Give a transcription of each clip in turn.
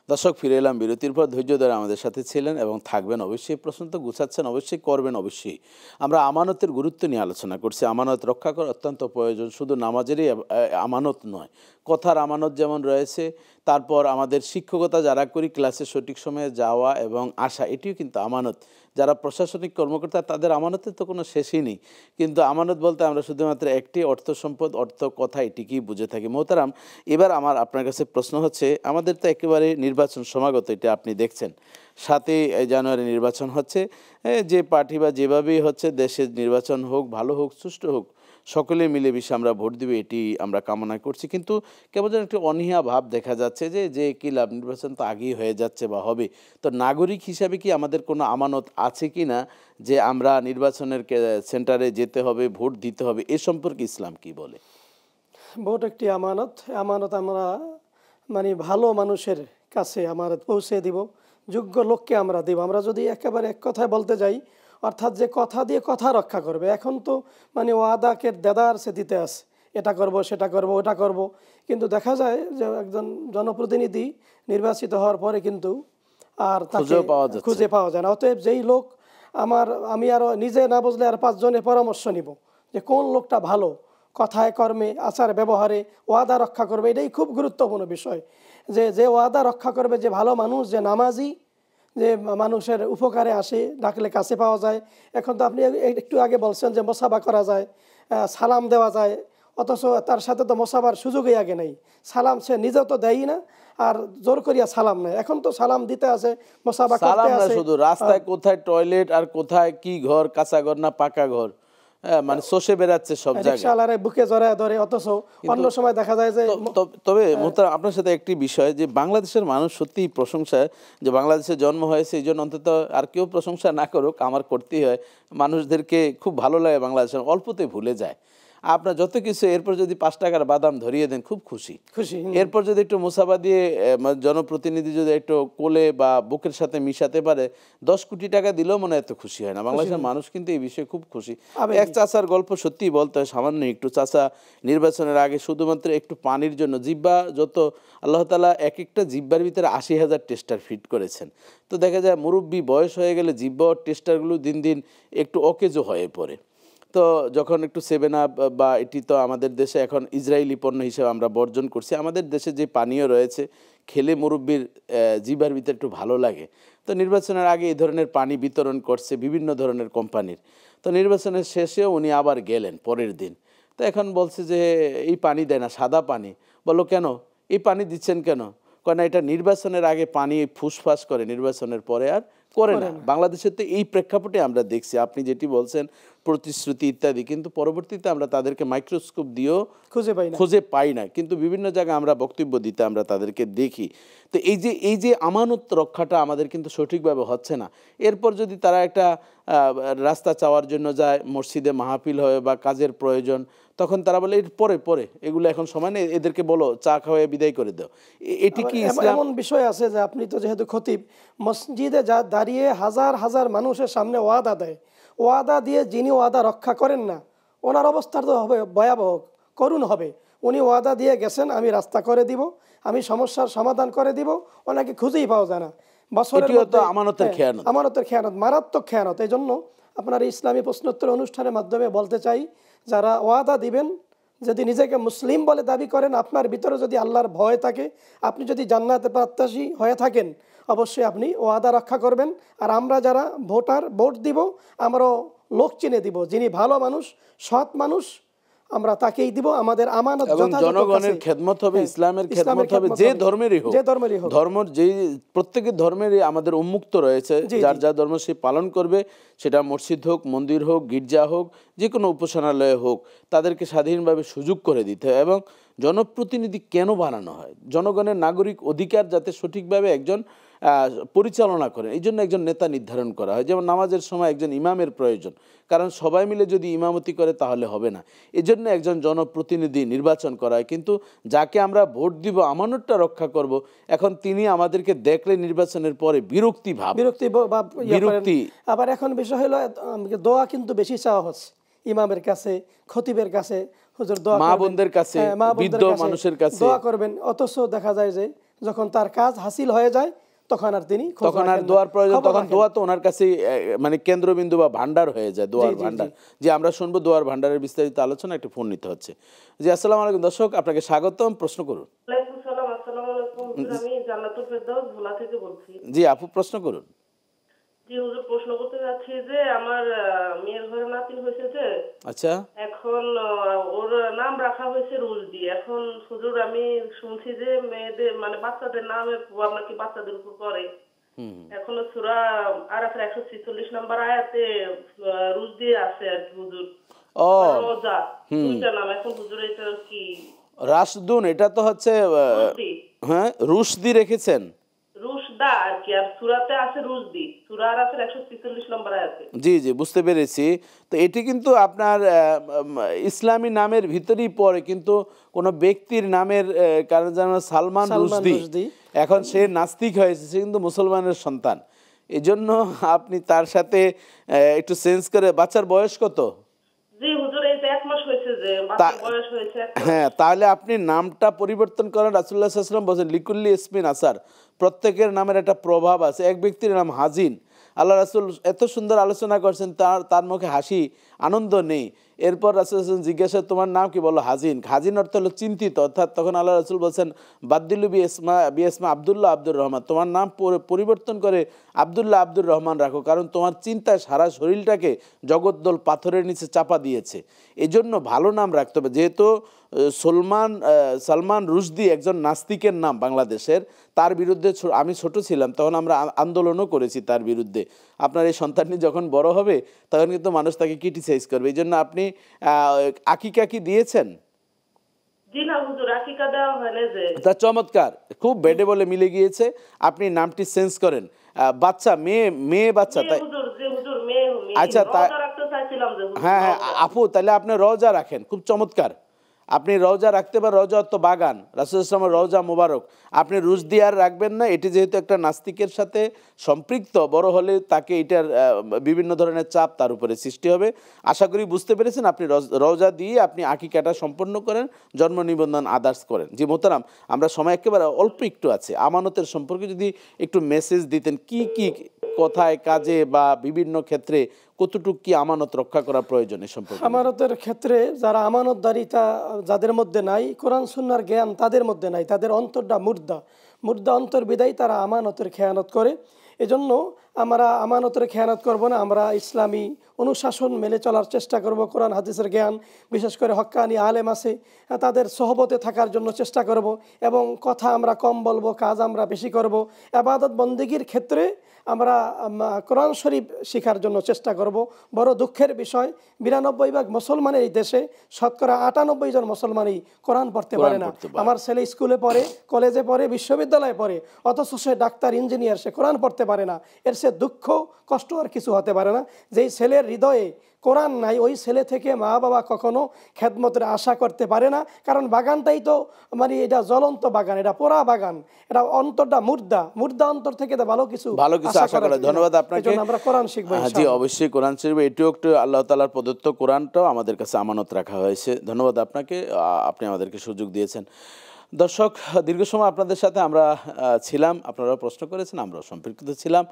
দর্শক, ফিরে এলাম বিরতির পর। ধৈর্য ধরে আমাদের সাথে ছিলেন এবং থাকবেন অবশ্যই। প্রশ্ন তো গুছাচ্ছেন, অবশ্যই করবেন। অবশ্যই আমরা আমানতের গুরুত্ব নিয়ে আলোচনা করছি। আমানত রক্ষা করা অত্যন্ত প্রয়োজন। শুধু নামাজেরই আমানত নয়, কথার আমানত যেমন রয়েছে, তারপর আমাদের শিক্ষকতা যারা করি ক্লাসে সঠিক সময়ে যাওয়া এবং আসা, এটিও কিন্তু আমানত। যারা প্রশাসনিক কর্মকর্তা তাদের আমানতের তো কোনো শেষই নেই। কিন্তু আমানত বলতে আমরা শুধুমাত্র একটি অর্থ সম্পদ, অর্থ কথা, এটিকেই বুঝে থাকি। মোহতারাম, এবার আমার আপনার কাছে প্রশ্ন হচ্ছে, আমাদের তো একেবারে নির্বাচন সমাগত, এটা আপনি দেখছেন। 7ই জানুয়ারি নির্বাচন হচ্ছে। যে পার্টি বা যেভাবেই হচ্ছে, দেশের নির্বাচন হোক, ভালো হোক, সুষ্ঠু হোক, সকলে মিলেমিশে আমরা ভোট দিব, এটি আমরা কামনা করছি। কিন্তু কেমন যেন একটি অনীহা ভাব দেখা যাচ্ছে যে কী লাভ, নির্বাচন তো আগেই হয়ে যাচ্ছে বা হবে। তো নাগরিক হিসাবে কি আমাদের কোনো আমানত আছে কি না, যে আমরা নির্বাচনের সেন্টারে যেতে হবে, ভোট দিতে হবে? এ সম্পর্কে ইসলাম কি বলে? ভোট একটি আমানত। আমানত আমরা মানে ভালো মানুষের কাছে আমানত পৌঁছে দিব, যোগ্য লোককে আমরা দিব। আমরা যদি একেবারে এক কথায় বলতে যাই, অর্থাৎ যে কথা দিয়ে কথা রক্ষা করবে। এখন তো মানে ওয়াদাকে দেদার সে দিতে আছে, এটা করব, সেটা করব, ওটা করব। কিন্তু দেখা যায় যে একজন জনপ্রতিনিধি নির্বাচিত হওয়ার পরে কিন্তু আর তাকে খুঁজে পাওয়া যায় না। অতএব যেই লোক আমি আরও নিজে না বুঝলে আর 5 জনের পরামর্শ নিব যে কোন লোকটা ভালো, কথায় কর্মে আচার ব্যবহারে ওয়াদা রক্ষা করবে। এটাই খুব গুরুত্বপূর্ণ বিষয়, যে ওয়াদা রক্ষা করবে, যে ভালো মানুষ, যে নামাজি, যে মানুষের উপকারে আসে, ডাকলে কাছে পাওয়া যায়। এখন তো আপনি একটু আগে বলছেন যে মোসাফা করা যায়, সালাম দেওয়া যায়, অথচ তার সাথে তো মোসাফার সুযোগই আগে নেই। সালাম সে নিজেও তো দেয়ই না, আর জোর করিয়া সালাম নেয়। এখন তো সালাম দিতে আছে, মোসাফা করতে আছে। শুধু রাস্তায় কোথায় টয়লেট আর কোথায় কি ঘর, কাঁচা ঘর না পাকা ঘর, মানে শোষে বেড়াচ্ছে সব জায়গায়, বুকে জড়ায় ধরে। অথচ অন্য সময় দেখা যায় যে তবে মোহতারাম, আপনার সাথে একটি বিষয়, যে বাংলাদেশের মানুষ সত্যিই প্রশংসা, যে বাংলাদেশে জন্ম হয়েছে, এই জন্য অন্তত আর কেউ প্রশংসা না করুক, আমার করতেই হয়। মানুষদেরকে খুব ভালো লাগে বাংলাদেশের, অল্পতে ভুলে যায়। আপনার যত কিছু, এরপর যদি 5 টাকার বাদাম ধরিয়ে দেন খুব খুশি। এরপর যদি একটু মুসাফা দিয়ে জনপ্রতিনিধি যদি একটু কোলে বা বুকের সাথে মিশাতে পারে, 10 কোটি টাকা দিলেও মনে এত খুশি হয় না। বাংলাদেশের মানুষ কিন্তু এই বিষয়ে খুব খুশি। এক চাচার গল্প সত্যিই বলতে হয়, সামান্য একটু। চাচা নির্বাচনের আগে শুধুমাত্র একটু পানির জন্য জিব্বা, যত আল্লাহ তাআলা এক একটা জিব্বার ভিতরে 80,000 টেস্টার ফিট করেছেন। তো দেখা যায় মুরব্বী বয়স হয়ে গেলে জিব্বা টেস্টারগুলো দিন দিন একটু অকেজো হয়ে পড়ে। তো যখন একটু 7 আপ বা এটি তো আমাদের দেশে এখন ইসরায়েলি পণ্য হিসেবে আমরা বর্জন করছি। আমাদের দেশে যে পানীয় রয়েছে, খেলে মুরব্বির জিহ্বার ভিতরে একটু ভালো লাগে। তো নির্বাচনের আগে এই ধরনের পানি বিতরণ করছে বিভিন্ন ধরনের কোম্পানির। তো নির্বাচনের শেষেও উনি আবার গেলেন পরের দিন। তো এখন বলছে যে এই পানি দেয় না, সাদা পানি। বলো কেন এই পানি দিচ্ছেন কেন? কেন এটা নির্বাচনের আগে পানি ফুসফাস করে, নির্বাচনের পরে আর করে না। বাংলাদেশের তো এই প্রেক্ষাপটে আমরা দেখছি, আপনি যেটি বলছেন প্রতিশ্রুতি ইত্যাদি, কিন্তু পরবর্তীতে আমরা তাদেরকে মাইক্রোস্কোপ দিয়েও খুঁজে পাই না। কিন্তু বিভিন্ন জায়গায় আমরা বক্তব্য দিতে আমরা তাদেরকে দেখি। তো এই যে আমানত রক্ষাটা আমাদের কিন্তু সঠিকভাবে হচ্ছে না। এরপর যদি তারা একটা রাস্তা চাওয়ার জন্য যায়, মসজিদে মাহফিল হয় বা কাজের প্রয়োজন, তখন তারা বলে এর পরে পরে, এগুলো এখন সময় নেই, এদেরকে বলো চা খাওয়াই বিদায় করে দাও। এটি কি এমন বিষয় আছে যে আপনি তো যেহেতু খতিব, মসজিদে দাঁড়িয়ে হাজার হাজার মানুষের সামনে ওয়াদা দেয়, ওয়াদা দিয়ে যিনি ওয়াদা রক্ষা করেন না, ওনার অবস্থা তো হবে ভয়াবহ, করুণ হবে। উনি ওয়াদা দিয়ে গেছেন আমি রাস্তা করে দিব, আমি সমস্যার সমাধান করে দিব, ওনাকে খুঁজেই পাওয়া যায় না। বছরের মধ্যে আমানতের খেয়ানত, মারাত্মক খেয়ানত। এই জন্য আপনার ইসলামী প্রশ্নোত্তর অনুষ্ঠানের মাধ্যমে বলতে চাই, যারা ওয়াদা দিবেন, যদি নিজেকে মুসলিম বলে দাবি করেন, আপনার ভিতরে যদি আল্লাহর ভয় থাকে, আপনি যদি জান্নাতে প্রত্যাশী হয়ে থাকেন, অবশ্যই আপনি ওয়াদা রক্ষা করবেন। আর আমরা যারা ভোট দিব, আমরাও লোক চিনে দিব, যিনি ভালো মানুষ, সৎ মানুষ, আমরা তাকেই দিব। আমাদের আমানত জনগণের খেদমত হবে, ইসলামের খেদমত হবে, যে ধর্মেরই হোক। যেই প্রত্যেকের ধর্মেরই আমাদের উন্মুক্ত রয়েছে, যার যা ধর্ম সে পালন করবে, সেটা মসজিদ হোক, মন্দির হোক, গির্জা হোক, যে কোনো উপাসনালয় হোক, তাদেরকে স্বাধীনভাবে সুযোগ করে দিতে হয়। এবং জনপ্রতিনিধি কেন বানানো হয়? জনগণের নাগরিক অধিকার যাতে সঠিকভাবে একজন পরিচালনা করেন, এই জন্য একজন নেতা নির্ধারণ করা হয়। যেমন নামাজের সময় একজন ইমামের প্রয়োজন, কারণ সবাই মিলে যদি ইমামতি করে তাহলে হবে না। এই জন্য একজন জনপ্রতিনিধি নির্বাচন করা হয়। কিন্তু যাকে আমরা ভোট দিব, আমানতটা রক্ষা করব, এখন তিনি আমাদেরকে দেখলে নির্বাচনের পরে বিরক্তি। আবার এখন বিষয় হলো দোয়া কিন্তু বেশি চাওয়া হচ্ছে ইমামের কাছে, খতিবের কাছে, হুজুর দোয়া, মা বোনদের কাছে, বৃদ্ধ মানুষের কাছে দোয়া করবেন। অথচ দেখা যায় যে যখন তার কাজ হাসিল হয়ে যায় তখন আর তিনি খোঁজ তখন আর রাখেন না, দোয়ার প্রয়োজন, খবর তখন রাখেন দোয়া না। তো ওনার কাছে মানে কেন্দ্রবিন্দু বা ভান্ডার হয়ে যায়, দোয়ার জি, ভান্ডার। যে আমরা শুনবো দোয়ার ভান্ডারের বিস্তারিত আলোচনা, একটা ফোন নিতে হচ্ছে। জি, আসসালামু আলাইকুম দর্শক, আপনাকে স্বাগতম, প্রশ্ন করুন। ওয়ালাইকুম সালাম। আসসালামু আলাইকুম হুজুর, আমি জান্নাতুল ফেরদৌস ভোলা থেকে বলছি। জি আপু, প্রশ্ন করুন। জি হুজুর, প্রশ্ন করতে যাচ্ছি যে আমার মেয়ের ঘরে নাতিন হয়েছে যে, আচ্ছা। এখন ওর নাম রাখা হয়েছে রুলদি। এখন হুজুর আমি শুনছি যে মেয়েদের মানে বাচ্চাদের নামের প্রভাব নাকি বাচ্চাদের উপর পড়ে। এখনো সূরা আরাফের 146 নম্বর আয়াতে রুলদি আছে আর কি হুজুর। ও রোজা দুইটা নাম, এখন হুজুর এটা কি রাশদুন, এটা তো হচ্ছে রুলদি হ্যাঁ রুশদি রেখেছেন। রুশদা আর কি, আর সূরাতে আছে রুজদি, সূরা আরাফের 146 নম্বর আয়াতে। জি জি, বুঝতে পেরেছি। তো এটি কিন্তু আপনার ইসলামী নামের ভিতরেই পড়ে, কিন্তু কোনো ব্যক্তির নামের কারণ যেমন সালমান সালমান রুশদি, রুশদি। এখন সে নাস্তিক হয়েছে, সে কিন্তু মুসলমানের সন্তান। এজন্য আপনি তার সাথে একটু চেঞ্জ করে, বাচ্চার বয়স কত? জি হুজুর, এই তো 1 মাস হয়েছে যে বাচ্চার বয়স হয়েছে 1 মাস। হ্যাঁ, তাহলে আপনি নামটা পরিবর্তন করেন। রাসূলুল্লাহ সাল্লাল্লাহু আলাইহি ওয়াসাল্লাম বলেন লিকুল্লি ইসমিন আসার, প্রত্যেকের নামের একটা প্রভাব আছে। এক ব্যক্তির নাম হাজিন, আল্লাহ রাসূল এত সুন্দর আলোচনা করছেন, তার মুখে হাসি আনন্দ নেই। এরপর রাসূল জিজ্ঞাসা, তোমার নাম কি? বলো হাজিন। হাজিন অর্থ হলো চিন্তিত। অর্থাৎ তখন আল্লাহ রাসূল বলছেন বাদদিলু বি ইসমা আব্দুল্লাহ আব্দুর রহমান, তোমার নাম পরিবর্তন করে আব্দুল্লাহ আব্দুর রহমান রাখো, কারণ তোমার চিন্তায় সারা শরীরটাকে জগদ্দল পাথরের নিচে চাপা দিয়েছে। এই জন্য ভালো নাম রাখতে হবে। যেহেতু সালমান রুশদি একজন নাস্তিকের নাম বাংলাদেশের, তার বিরুদ্ধে আমি ছোট ছিলাম, তখন আমরা আন্দোলনও করেছি তার বিরুদ্ধে। আপনার এই সন্তানটি যখন বড় হবে তখন কিন্তু মানুষ তাকে ক্রিটিসাইজ করবে। এই জন্য আপনি আকিকা কি দিয়েছেন? জি না হুজুর, আকিকা দেওয়া হয় না যে। তা চমৎকার, খুব বেডে বলে মিলে গিয়েছে। আপনি নামটি চেঞ্জ করেন। বাচ্চা মেয়ে বাচ্চা, তাই? হুজুর যে হুজুর মেয়ে আচ্ছা, রোজা রাখতে চাইছিলাম যে হুজুর। হ্যাঁ হ্যাঁ আপু, তাহলে আপনি রওজা রাখেন, খুব চমৎকার। আপনি রওজা রাখতে পারেন, রওজা অর্থ বাগান, রাসূলুল্লাহ সাল্লাল্লাহু আলাইহি ওয়াসাল্লামের রওজা মোবারক। আপনি রুশদি আর রাখবেন না, এটি যেহেতু একটা নাস্তিকের সাথে সম্পৃক্ত, বড় হলে তাকে এটার বিভিন্ন ধরনের চাপ তার উপরে সৃষ্টি হবে। আশা করি বুঝতে পেরেছেন। আপনি রওজা দিয়ে আপনি আকিকাটা সম্পন্ন করেন, জন্ম নিবন্ধন আদার্স করেন। জি মোহতারাম, আমরা সময় একেবারে অল্প একটু আছে, আমানতের সম্পর্কে যদি একটু মেসেজ দিতেন, কি কি কথায় কাজে বা বিভিন্ন ক্ষেত্রে কতটুকু কি আমানত রক্ষা করা প্রয়োজন এই সম্পর্কে? আমানতের ক্ষেত্রে যারা আমানতদারিতা যাদের মধ্যে নাই, কোরআন সুন্নাহর জ্ঞান তাদের মধ্যে নাই, তাদের অন্তরটা মুর্দা অন্তর বিদায় তারা আমানতের খেয়ানত করে। এজন্য আমরা আমানতের খেয়ানত করব না, আমরা ইসলামী অনুশাসন মেনে চলার চেষ্টা করব। কোরআন হাদিসের জ্ঞান, বিশেষ করে হক্কানি আলেম আছে, তাদের সহবতে থাকার জন্য চেষ্টা করব, এবং কথা আমরা কম বলবো, কাজ আমরা বেশি করব। ইবাদত বন্দেগীর ক্ষেত্রে আমরা কোরআন শরীফ শেখার জন্য চেষ্টা করব। বড় দুঃখের বিষয়, 92% মুসলমানের এই দেশে শতকরা 98 জন মুসলমানই কোরআন পড়তে পারে না। আমার ছেলে স্কুলে পড়ে, কলেজে পড়ে, বিশ্ববিদ্যালয়ে পড়ে, অথচ সে ডাক্তার, ইঞ্জিনিয়ার, সে কোরআন পড়তে পারে না। এর সে দুঃখ কষ্ট আর কিছু হতে পারে না। যেই ছেলের হৃদয়ে কোরআন নাই, ওই ছেলে থেকে মা বাবা কখনো খেদমতের আশা করতে পারে না। কারণ বাগানটাই তো মানে এটা জ্বলন্ত বাগান, এটা পোড়া বাগান, এটা অন্তরটা মুর্দা অন্তর থেকে তো ভালো কিছু আশা করা। ধন্যবাদ আপনাকে। আমরা কোরআন শিখবো। জি অবশ্যই কোরআন শরীফ, এটিও একটু আল্লাহ তাআলার প্রদত্ত, কোরআনটাও আমাদের কাছে আমানত রাখা হয়েছে। ধন্যবাদ আপনাকে, আপনি আমাদেরকে সুযোগ দিয়েছেন। দর্শক, দীর্ঘ সময় আপনাদের সাথে আমরা ছিলাম, আপনারা প্রশ্ন করেছেন, আমরাও সম্পৃক্ত ছিলাম,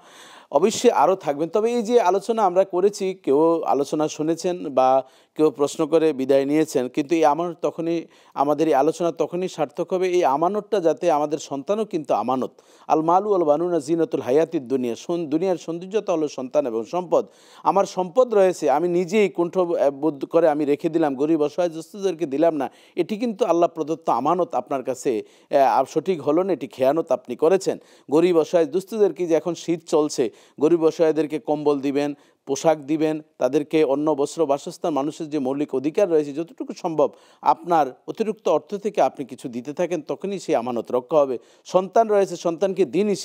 অবশ্যই আরও থাকবেন। তবে এই যে আলোচনা আমরা করেছি, কেউ আলোচনা শুনেছেন বা কেউ প্রশ্ন করে বিদায় নিয়েছেন, কিন্তু এই আমানত তখনই, আমাদের এই আলোচনা তখনই সার্থক হবে এই আমানতটা যাতে আমাদের সন্তানও কিন্তু আমানত। আল মালু আল বানুনা জিনাতুল হায়াতিদ দুনিয়া, দুনিয়ার সৌন্দর্যতা হলো সন্তান এবং সম্পদ। আমার সম্পদ রয়েছে, আমি নিজেই কুণ্ঠবোধ করে আমি রেখে দিলাম, গরিব অসহায় দুস্থদেরকে দিলাম না, এটি কিন্তু আল্লাহ প্রদত্ত আমানত আপনার কাছে সঠিক হলো না, এটি খেয়ানত আপনি করেছেন। গরিব অসহায় দুস্থদেরকে, যে এখন শীত চলছে, গরিব অসহায়দেরকে কম্বল দিবেন, পোশাক দিবেন, তাদেরকে অন্ন বস্ত্র বাসস্থান, মানুষের যে মৌলিক অধিকার রয়েছে, যতটুকু সম্ভব আপনার অতিরিক্ত অর্থ থেকে আপনি কিছু দিতে থাকেন, তখনই সেই আমানত রক্ষা হবে। সন্তান রয়েছে, সন্তানকে দিনই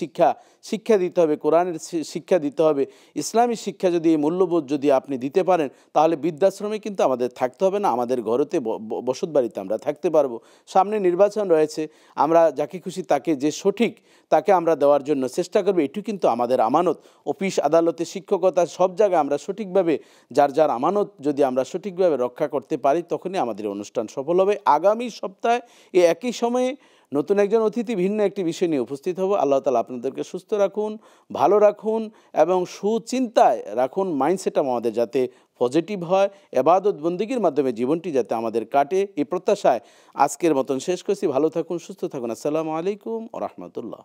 শিক্ষা দিতে হবে, কোরআনের শিক্ষা দিতে হবে, ইসলামী শিক্ষা যদি, এই মূল্যবোধ যদি আপনি দিতে পারেন, তাহলে বৃদ্ধাশ্রমে কিন্তু আমাদের থাকতে হবে না, আমাদের ঘরেতে বসত বাড়িতে আমরা থাকতে পারবো। সামনে নির্বাচন রয়েছে, আমরা যাকে খুশি তাকে, যে সঠিক তাকে আমরা দেওয়ার জন্য চেষ্টা করবো, এটি কিন্তু আমাদের আমানত। অফিস আদালতে, শিক্ষকতা, সব জায়গায় আমরা সঠিকভাবে যার আমানত যদি আমরা সঠিকভাবে রক্ষা করতে পারি, তখনই আমাদের অনুষ্ঠান সফল হবে। আগামী সপ্তাহে এই একই সময়ে নতুন একজন অতিথি ভিন্ন একটি বিষয় নিয়ে উপস্থিত হব। আল্লাহ তাআলা আপনাদেরকে সুস্থ রাখুন, ভালো রাখুন এবং সুচিন্তায় রাখুন। মাইন্ডসেট আমাদের যাতে পজিটিভ হয়, ইবাদত বন্দেগীর মাধ্যমে জীবনটি যাতে আমাদের কাটে, এই প্রত্যাশায় আজকের মতন শেষ করছি। ভালো থাকুন, সুস্থ থাকুন। আসসালামু আলাইকুম ওয়া রাহমাতুল্লাহ।